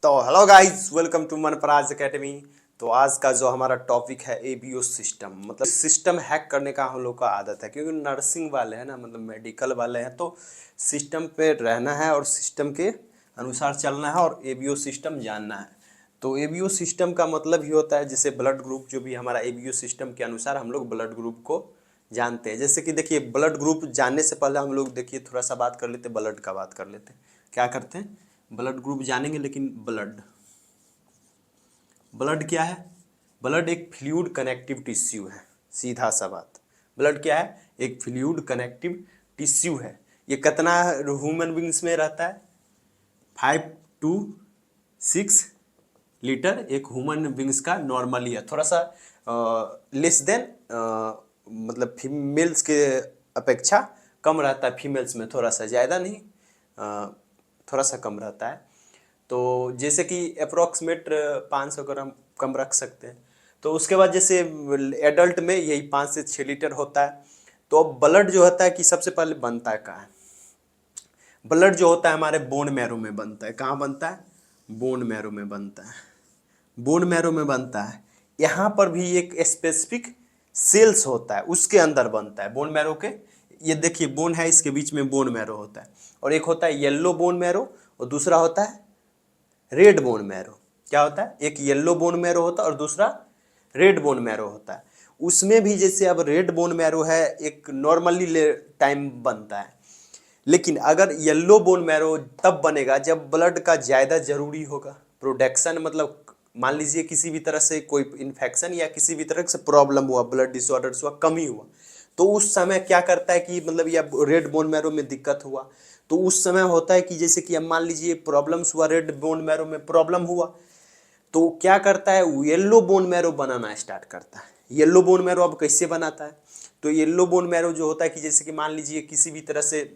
तो hello guys, welcome to Manparaj academy. तो आज का जो हमारा टॉपिक है एबीओ सिस्टम, मतलब सिस्टम हैक करने का हम लोग का आदत है, क्योंकि नर्सिंग वाले हैं ना, मतलब मेडिकल वाले हैं, तो सिस्टम पे रहना है और सिस्टम के अनुसार चलना है और एबीओ सिस्टम जानना है। तो एबीओ सिस्टम का मतलब ही होता है, जैसे ब्लड ग्रुप, जो भी हमारा एबीओ सिस्टम के अनुसार हम लोग ब्लड ग्रुप को जानते हैं। जैसे कि देखिए, ब्लड ग्रुप जानने से पहले हम लोग देखिए थोड़ा सा बात कर लेते, ब्लड का बात कर लेते। क्या करते हैं, ब्लड ग्रुप जानेंगे, लेकिन ब्लड ब्लड क्या है? ब्लड एक फ्लूइड कनेक्टिव टिश्यू है, सीधा सा बात। ब्लड क्या है? एक फ्लूइड कनेक्टिव टिश्यू है। ये कितना ह्यूमन बींग्स में रहता है? 5 to 6 लीटर एक ह्यूमन बींग्स का नॉर्मली है, थोड़ा सा लेस देन, मतलब फीमेल्स के अपेक्षा कम रहता है। फीमेल्स में थोड़ा सा, ज़्यादा नहीं, थोड़ा सा कम रहता है। तो जैसे कि अप्रोक्सीमेट 500 ग्राम कम रख सकते हैं। तो उसके बाद जैसे एडल्ट में यही 5 से 6 लीटर होता है। तो अब ब्लड जो होता है कि सबसे पहले बनता है कहाँ है? ब्लड जो होता है हमारे बोन मैरो में बनता है। कहाँ बनता है? बोन मैरो में बनता है। बोन मैरो में बनता है। यहाँ पर भी एक स्पेसिफिक सेल्स होता है, उसके अंदर बनता है बोन मैरो के। ये देखिए, बोन है, इसके बीच में बोन मैरो होता है। और एक होता है येलो बोन मैरो, और दूसरा होता है रेड बोन मैरो। क्या होता है? एक येलो बोन मैरो होता है और दूसरा रेड बोन मैरो होता है। उसमें भी जैसे अब रेड बोन मैरो है, एक नॉर्मली टाइम बनता है। लेकिन अगर येलो बोन मैरो तब बनेगा जब ब्लड का ज़्यादा जरूरी होगा प्रोडक्शन, मतलब मान लीजिए किसी भी तरह से कोई इन्फेक्शन या किसी भी तरह से प्रॉब्लम हुआ, ब्लड डिसऑर्डर्स हुआ, कमी हुआ, तो उस समय क्या करता है कि मतलब या रेड बोन मैरो में दिक्कत हुआ, तो उस समय होता है कि जैसे कि अब मान लीजिए प्रॉब्लम्स हुआ, रेड बोन मैरो में प्रॉब्लम हुआ, तो क्या करता है, येलो बोन मैरो बनाना स्टार्ट करता है। येलो बोन मैरो अब कैसे बनाता है? तो येलो बोन मैरो जो होता है कि जैसे कि मान लीजिए किसी भी तरह से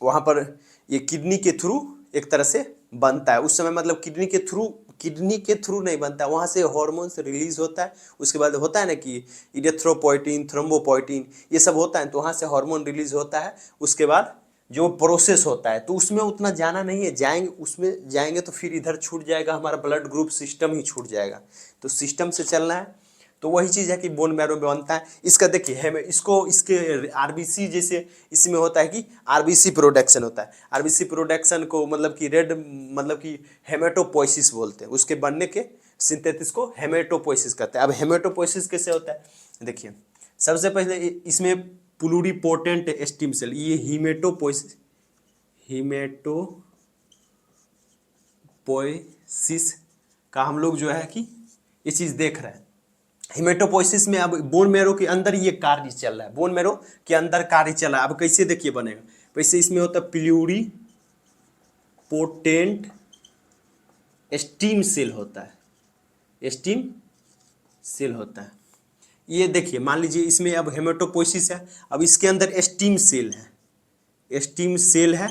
वहाँ पर ये किडनी के थ्रू एक तरह से बनता है। उस समय मतलब किडनी के थ्रू नहीं बनता है, वहाँ से हार्मोन्स रिलीज होता है। उसके बाद होता है ना कि इरिथ्रोपोइटिन, थ्रोम्बोपोइटिन, ये सब होता है, तो वहाँ से हार्मोन रिलीज होता है। उसके बाद जो प्रोसेस होता है, तो उसमें उतना जाना नहीं है, जाएंगे उसमें जाएंगे तो फिर इधर छूट जाएगा, हमारा ब्लड ग्रुप सिस्टम ही छूट जाएगा। तो सिस्टम से चलना है। तो वही चीज़ है कि बोन मैरो में बनता है। इसका देखिए है, इसको इसके आरबीसी जैसे इसमें होता है कि आरबीसी प्रोडक्शन होता है। आरबीसी प्रोडक्शन को मतलब कि रेड, मतलब कि हेमेटोपोइसिस बोलते हैं। उसके बनने के सिंथेसिस को हेमेटोपोइसिस कहते हैं। अब हेमेटोपोइसिस कैसे होता है? देखिए, सबसे पहले इसमें प्लूरिपोटेंट स्टीम सेल, ये हीमेटोपोइसिस का हम लोग जो है कि ये चीज़ देख रहे हैं। हिमेटोपोइसिस में अब बोन मैरो के अंदर ये कार्य चल रहा है, बोन मैरो के अंदर कार्य चल रहा है। अब कैसे देखिए बनेगा? वैसे इसमें होता है प्लूरी पोटेंट स्टीम सेल होता है, स्टीम सेल होता है। ये देखिए, मान लीजिए इसमें अब हेमेटोपोइसिस है, अब इसके अंदर स्टीम सेल है, स्टीम सेल है।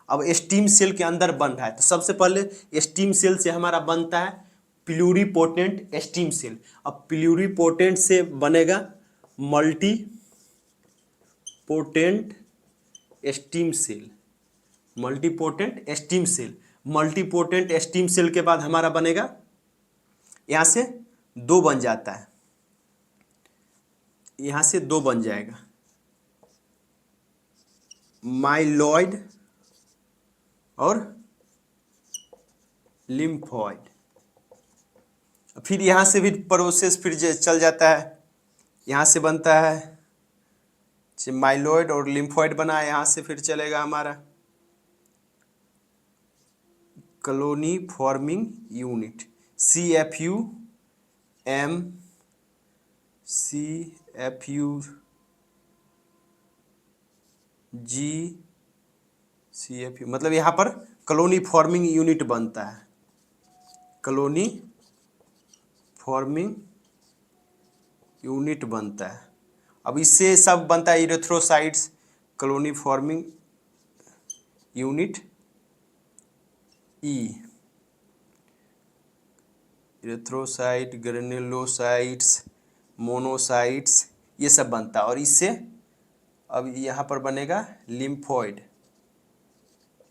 अब स्टीम सेल के अंदर बन रहा है, तो सबसे पहले स्टीम सेल से हमारा बनता है प्लूरिपोटेंट स्टीम सेल। अब प्लूरिपोटेंट से बनेगा multipotent stem cell. Multipotent stem cell, multipotent stem cell के बाद हमारा बनेगा, यहाँ से दो बन जाता है, यहाँ से दो बन जाएगा, माइलॉइड और लिम्फॉइड। फिर यहाँ से भी प्रोसेस फिर चल जाता है, यहाँ से बनता है माइलॉइड और लिम्फॉइड बना है, यहाँ से फिर चलेगा हमारा colony forming unit, CFU-M, CFU मतलब यहाँ पर कॉलोनी फॉर्मिंग यूनिट बनता है, कॉलोनी फॉर्मिंग यूनिट बनता है। अब इससे सब बनता है इरेथ्रोसाइट्स, कॉलोनी फॉर्मिंग यूनिट ई, इरेथ्रोसाइट, ग्रेनुलोसाइट्स, मोनोसाइट्स, ये सब बनता है। और इससे अब यहाँ पर बनेगा लिम्फोइड,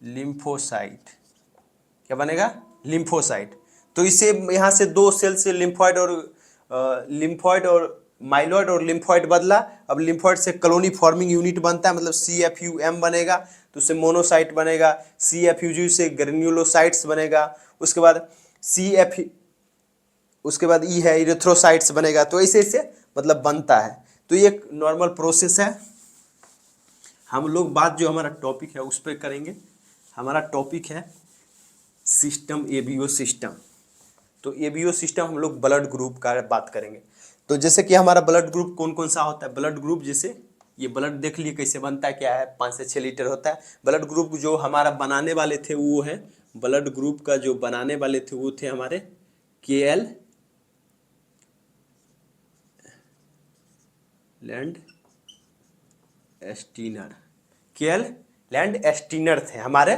लिम्फोसाइट। क्या बनेगा? लिम्फोसाइट। तो इसे यहाँ से दो सेल से लिम्फॉइड और माइलॉइड और लिम्फॉइड बदला। अब लिम्फॉइड से कॉलोनी फॉर्मिंग यूनिट बनता है, मतलब CFUM बनेगा, तो उससे मोनोसाइट बनेगा। CFUG से ग्रेन्युलोसाइट्स बनेगा। उसके बाद उसके बाद ई है इरेथ्रोसाइट्स बनेगा। तो ऐसे ऐसे मतलब बनता है। तो ये एक नॉर्मल प्रोसेस है। हम लोग बात जो हमारा टॉपिक है उस पर करेंगे। हमारा टॉपिक है सिस्टम, एबीओ सिस्टम। तो एबीओ सिस्टम हम लोग ब्लड ग्रुप का बात करेंगे। तो जैसे कि हमारा ब्लड ग्रुप कौन कौन सा होता है। ब्लड ग्रुप जैसे ये ब्लड देख लिए कैसे बनता है, क्या है, 5 से 6 लीटर होता है। ब्लड ग्रुप जो हमारा बनाने वाले थे वो है, ब्लड ग्रुप का जो बनाने वाले थे वो थे हमारे KL लैंड एस्टीनर। KL लैंड एस्टीनर थे हमारे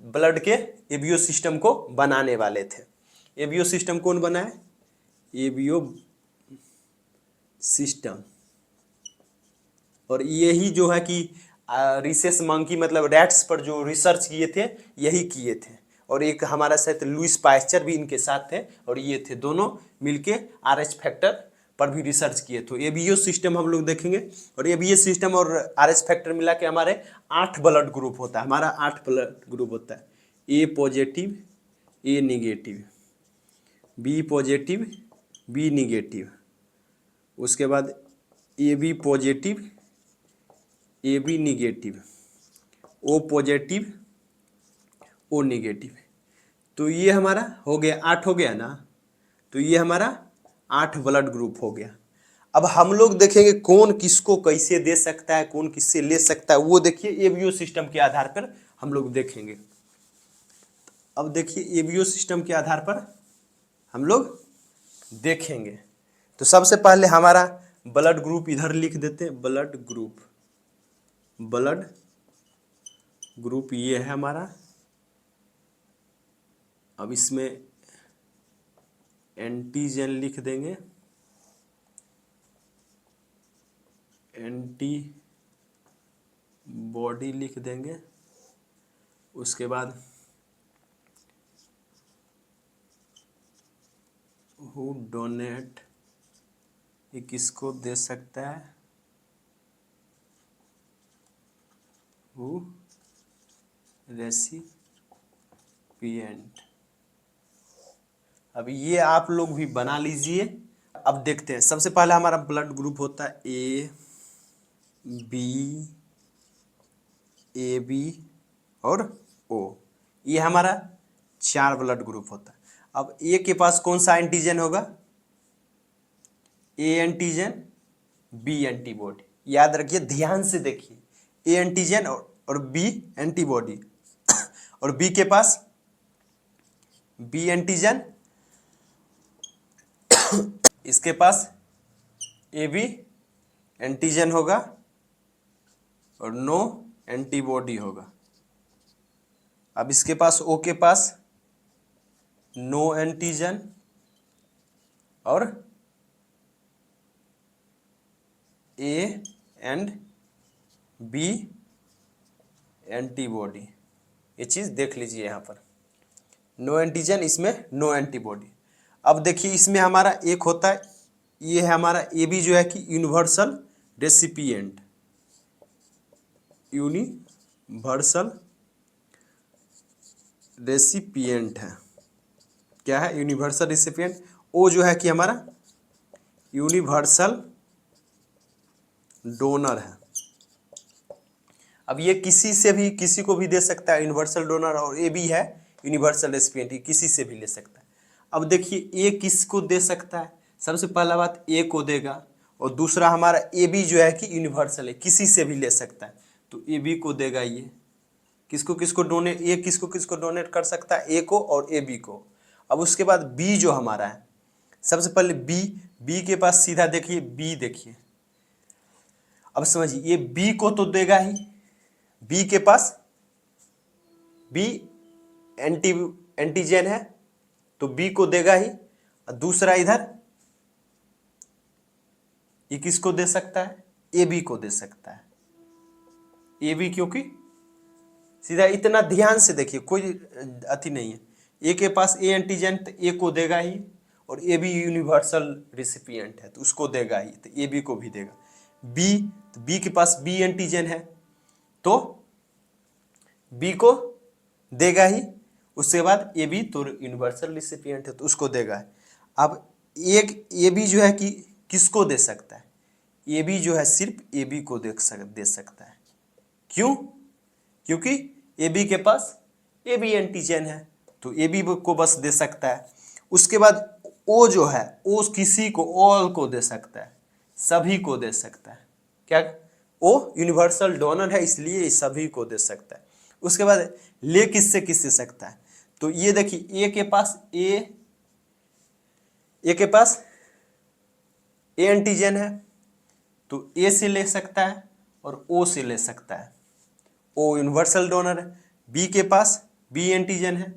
ब्लड के एबीओ सिस्टम को बनाने वाले थे। एबीओ सिस्टम कौन बनाए, एबीओ सिस्टम। और यही जो है कि रिसेस मंकी मतलब रैट्स पर जो रिसर्च किए थे यही किए थे। और एक हमारा शायद लुइस पास्चर भी इनके साथ थे, और ये थे दोनों मिलके RH फैक्टर पर भी रिसर्च किए। तो एबीओ सिस्टम हम लोग देखेंगे। और एबीओ सिस्टम और RH फैक्टर मिला के हमारे 8 ब्लड ग्रुप होता है। हमारा 8 ब्लड ग्रुप होता है। A positive, A negative, B positive, B negative, उसके बाद AB positive, AB negative, O positive, O negative. तो ये हमारा हो गया 8 हो गया ना। तो ये हमारा 8 ब्लड ग्रुप हो गया। अब हम लोग देखेंगे कौन किसको कैसे दे सकता है, कौन किससे ले सकता है, वो देखिए एबीओ सिस्टम के आधार पर हम लोग देखेंगे। अब देखिए एबीओ सिस्टम के आधार पर हम लोग देखेंगे। तो सबसे पहले हमारा ब्लड ग्रुप इधर लिख देते हैं। ब्लड ग्रुप ये है हमारा। अब इसमें एंटीजन लिख देंगे, एंटीबॉडी लिख देंगे। उसके बाद हु डोनेट, ये किसको दे सकता है, हु रेसिपिएंट। अब ये आप लोग भी बना लीजिए। अब देखते हैं। सबसे पहले हमारा ब्लड ग्रुप होता है A, B, AB और O। ये हमारा 4 ब्लड ग्रुप होता है। अब A के पास कौन सा एंटीजन होगा, A एंटीजन, B एंटीबॉडी। याद रखिए, ध्यान से देखिए। A एंटीजन और B एंटीबॉडी। और B के पास B एंटीजन, इसके पास AB एंटीजन होगा और नो एंटीबॉडी होगा। अब इसके पास O के पास नो एंटीजन और A एंड B एंटीबॉडी। ये चीज़ देख लीजिए यहाँ पर, नो एंटीजन, इसमें नो एंटीबॉडी। अब देखिए इसमें हमारा एक होता है, ये है हमारा AB जो है कि यूनिवर्सल रेसिपिएंट, यूनिवर्सल रेसिपिएंट है। क्या है, यूनिवर्सल रेसिपिएंट। O जो है कि हमारा यूनिवर्सल डोनर है। अब ये किसी से भी किसी को भी दे सकता है, यूनिवर्सल डोनर। और AB है यूनिवर्सल रेसिपिएंट, किसी से भी ले सकता है। अब देखिए A किसको दे सकता है, सबसे पहला बात A को देगा। और दूसरा हमारा AB जो है कि यूनिवर्सल है, किसी से भी ले सकता है, तो AB को देगा। ये किसको किसको डोनेट, A किसको किसको डोनेट कर सकता है, A को और AB को। अब उसके बाद B जो हमारा है, सबसे पहले B के पास सीधा देखिए, B देखिए। अब समझिए, ये B को तो देगा ही, B के पास B एंटीजन है तो B को देगा ही। और दूसरा इधर ये किसको दे सकता है, AB को दे सकता है। AB क्योंकि सीधा, इतना ध्यान से देखिए, कोई अति नहीं है, ए के पास ए एंटीजन तो ए को देगा ही, और ए भी यूनिवर्सल रिसिपिएंट है तो उसको देगा ही, तो ए बी को भी देगा। बी, तो बी के पास बी एंटीजन है तो बी को देगा ही, उसके बाद ए बी तो यूनिवर्सल रिसिपिएंट है तो उसको देगा है। अब एक ए बी जो है कि किसको दे सकता है, ए बी जो है सिर्फ ए बी को दे सकता है। क्यों? क्योंकि ए बी के पास ए बी एंटीजन है तो ए बी को बस दे सकता है। उसके बाद ओ जो है, ओ किसी को, ऑल को दे सकता है, सभी को दे सकता है। क्या? ओ यूनिवर्सल डोनर है इसलिए सभी को दे सकता है। उसके बाद ले किससे किससे सकता है, तो ये देखिए ए के पास ए के पास ए एंटीजन है तो ए से ले सकता है और ओ से ले सकता है, ओ यूनिवर्सल डोनर है। बी के पास बी एंटीजन है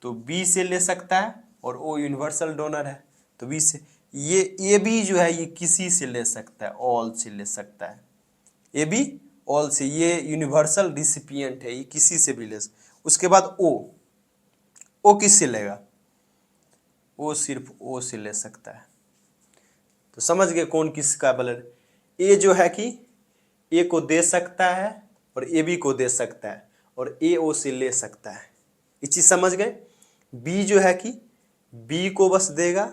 तो बी से ले सकता है और ओ यूनिवर्सल डोनर है तो बी से। ये ए बी जो है ये किसी से ले सकता है, ऑल से ले सकता है, ए बी ऑल से, ये यूनिवर्सल रिसिपिएंट है, ये किसी से भी ले सकता। उसके बाद ओ किससे लेगा, ओ सिर्फ ओ से ले सकता है। तो समझ गए कौन किसका ब्लड। ए जो है कि ए को दे सकता है और ए बी को दे सकता है और ए ओ से ले सकता है, ये चीज समझ गए। बी जो है कि बी को बस देगा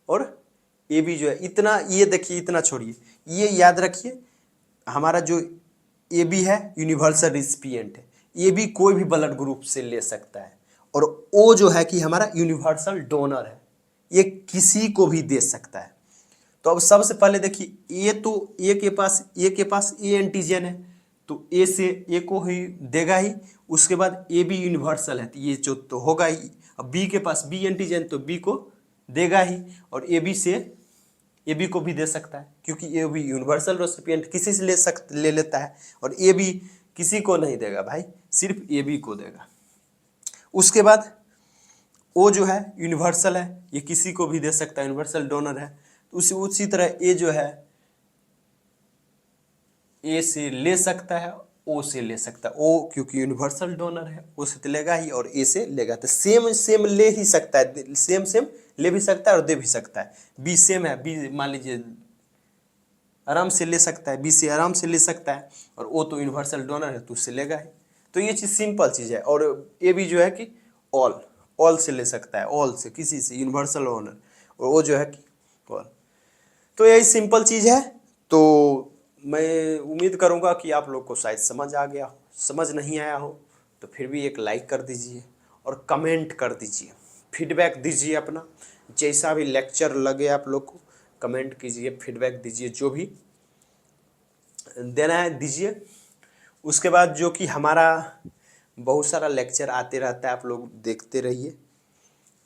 और ए बी जो है इतना, ये देखिए इतना छोड़िए, ये याद रखिए हमारा जो ए बी है यूनिवर्सल रिसिपिएंट है, ए बी कोई भी ब्लड ग्रुप से ले सकता है, और ओ जो है कि हमारा यूनिवर्सल डोनर है, ये किसी को भी दे सकता है। तो अब सबसे पहले देखिए ए, तो ए के पास ए एंटीजन है तो ए से ए को ही देगा ही। उसके बाद ए बी यूनिवर्सल है तो ये जो तो होगा ही। अब बी के पास बी एंटीजन तो बी को देगा ही, और ए बी से ए बी को भी दे सकता है क्योंकि ए बी यूनिवर्सल रेसिपिएंट किसी से ले लेता है, और ए बी किसी को नहीं देगा भाई, सिर्फ ए बी को देगा। उसके बाद ओ जो है यूनिवर्सल है, ये किसी को भी दे सकता है, यूनिवर्सल डोनर है। तो उसी तरह ए जो है ए से ले सकता है, ओ से ले सकता है, ओ क्योंकि यूनिवर्सल डोनर है ओ से तो लेगा ही और ए से लेगा, तो सेम ले ही सकता है, सेम ले भी सकता है और दे भी सकता है। बी सेम है, बी मान लीजिए आराम से ले सकता है, बी से आराम से ले सकता है, और ओ तो यूनिवर्सल डोनर है तो उससे लेगा ही। तो ये चीज़ सिंपल चीज़ है। और ए बी जो है कि ऑल से ले सकता है, ऑल से, किसी से, यूनिवर्सल डोनर, और ओ जो है कि ऑल। तो यही सिंपल चीज़ है। तो मैं उम्मीद करूंगा कि आप लोग को शायद समझ आ गया हो, समझ नहीं आया हो तो फिर भी एक लाइक कर दीजिए और कमेंट कर दीजिए, फीडबैक दीजिए अपना, जैसा भी लेक्चर लगे आप लोग को कमेंट कीजिए, फीडबैक दीजिए, जो भी देना है दीजिए। उसके बाद जो कि हमारा बहुत सारा लेक्चर आते रहता है, आप लोग देखते रहिए,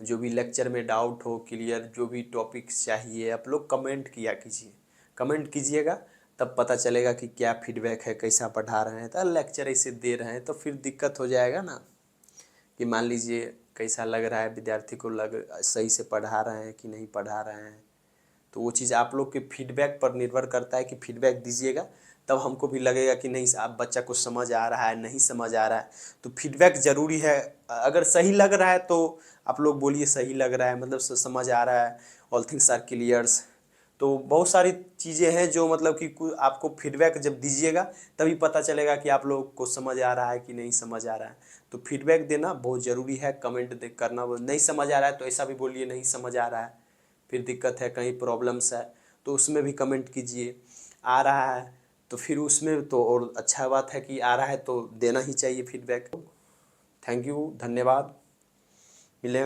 जो भी लेक्चर में डाउट हो क्लियर, जो भी टॉपिक्स चाहिए आप लोग कमेंट किया कीजिए, कमेंट कीजिएगा, तब पता चलेगा कि क्या फीडबैक है, कैसा पढ़ा रहे हैं। तो लेक्चर ऐसे दे रहे हैं तो फिर दिक्कत हो जाएगा ना, कि मान लीजिए कैसा लग रहा है विद्यार्थी को, सही से पढ़ा रहे हैं कि नहीं पढ़ा रहे हैं। तो वो चीज़ आप लोग के फीडबैक पर निर्भर करता है कि फीडबैक दीजिएगा, तब हमको भी लगेगा कि नहीं आप बच्चा को समझ आ रहा है, नहीं समझ आ रहा है। तो फीडबैक ज़रूरी है। अगर सही लग रहा है तो आप लोग बोलिए सही लग रहा है, मतलब समझ आ रहा है, ऑल थिंग्स आर क्लियर्स। तो बहुत सारी चीज़ें हैं जो मतलब कि आपको फीडबैक जब दीजिएगा तभी पता चलेगा कि आप लोग को समझ आ रहा है कि नहीं समझ आ रहा है। तो फीडबैक देना बहुत ज़रूरी है, कमेंट करना। नहीं समझ आ रहा है तो ऐसा भी बोलिए नहीं समझ आ रहा है, फिर दिक्कत है, कहीं प्रॉब्लम्स है तो उसमें भी कमेंट कीजिए। आ रहा है तो फिर उसमें तो और अच्छा बात है कि आ रहा है तो देना ही चाहिए फीडबैक। थैंक यू, धन्यवाद।